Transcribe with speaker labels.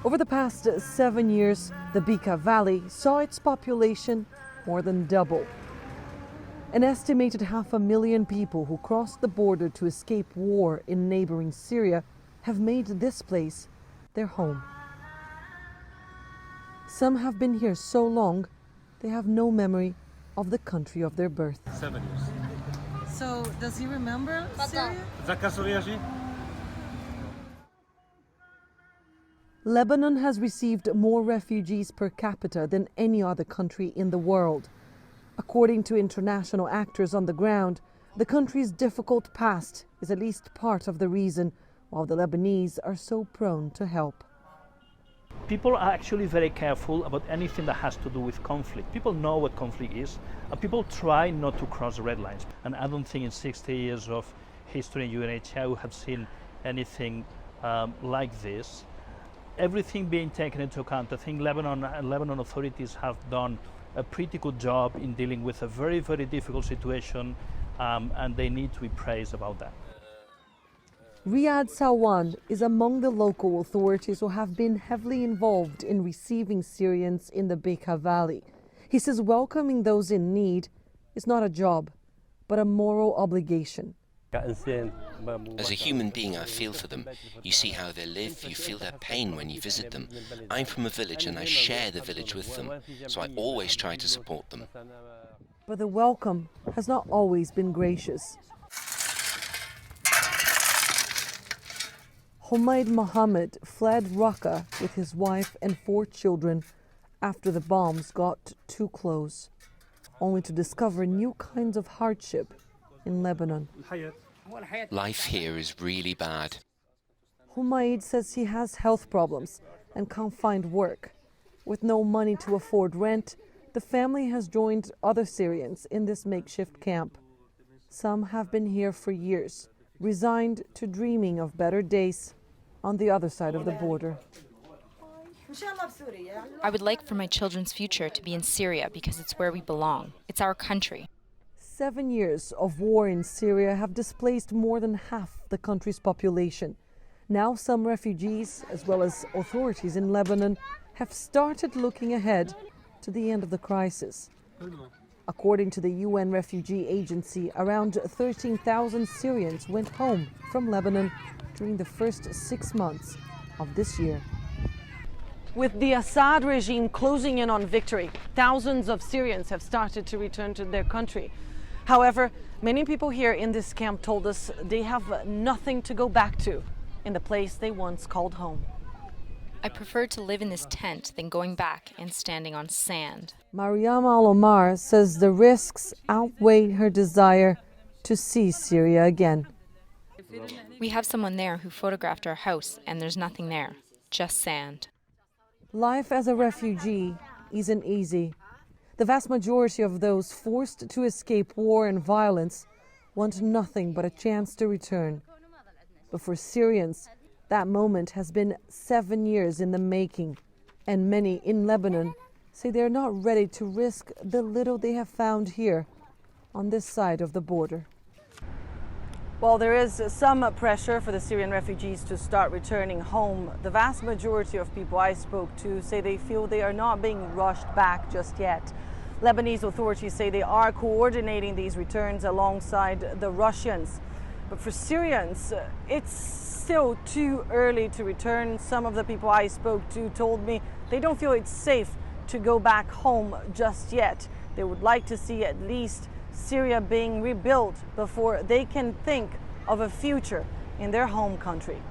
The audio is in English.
Speaker 1: Over the past 7 years, the Bekaa Valley saw its population more than double. An estimated 500,000 people who crossed the border to escape war in neighboring Syria have made this place their home. Some have been here so long, they have no memory of the country of their birth.
Speaker 2: 7 years.
Speaker 1: So, does he remember Syria? Lebanon has received more refugees per capita than any other country in the world. According to international actors on the ground, the country's difficult past is at least part of the reason why the Lebanese are so prone to help.
Speaker 3: People are actually very careful about anything that has to do with conflict. People know what conflict is, and people try not to cross the red lines. And I don't think in 60 years of history in UNHCR we have seen anything like this. Everything being taken into account, I think Lebanon authorities have done a pretty good job in dealing with a very, very difficult situation, and they need to be praised about that.
Speaker 1: Riyad Sawan is among the local authorities who have been heavily involved in receiving Syrians in the Bekaa Valley. He says welcoming those in need is not a job, but a moral obligation.
Speaker 4: As a human being, I feel for them. You see how they live, you feel their pain when you visit them. I'm from a village and I share the village with them, so I always try to support them.
Speaker 1: But the welcome has not always been gracious. Humaid Mohammed fled Raqqa with his wife and 4 children after the bombs got too close, only to discover new kinds of hardship in Lebanon.
Speaker 4: Life here is really bad.
Speaker 1: Humaid says he has health problems and can't find work. With no money to afford rent, the family has joined other Syrians in this makeshift camp. Some have been here for years, resigned to dreaming of better days on the other side of the border.
Speaker 5: I would like for my children's future to be in Syria because it's where we belong. It's our country.
Speaker 1: 7 years of war in Syria have displaced more than half the country's population. Now some refugees, as well as authorities in Lebanon, have started looking ahead to the end of the crisis. According to the UN Refugee Agency, around 13,000 Syrians went home from Lebanon during the first 6 months of this year. With the Assad regime closing in on victory, thousands of Syrians have started to return to their country. However, many people here in this camp told us they have nothing to go back to in the place they once called home.
Speaker 5: I prefer to live in this tent than going back and standing on sand.
Speaker 1: Mariam Al-Omar says the risks outweigh her desire to see Syria again.
Speaker 5: We have someone there who photographed our house, and there's nothing there, just sand.
Speaker 1: Life as a refugee isn't easy. The vast majority of those forced to escape war and violence want nothing but a chance to return. But for Syrians, that moment has been 7 years in the making, and many in Lebanon say they're not ready to risk the little they have found here on this side of the border. While there is some pressure for the Syrian refugees to start returning home, the vast majority of people I spoke to say they feel they are not being rushed back just yet. Lebanese authorities say they are coordinating these returns alongside the Russians. But for Syrians, it's still too early to return. Some of the people I spoke to told me they don't feel it's safe to go back home just yet. They would like to see at least Syria being rebuilt before they can think of a future in their home country.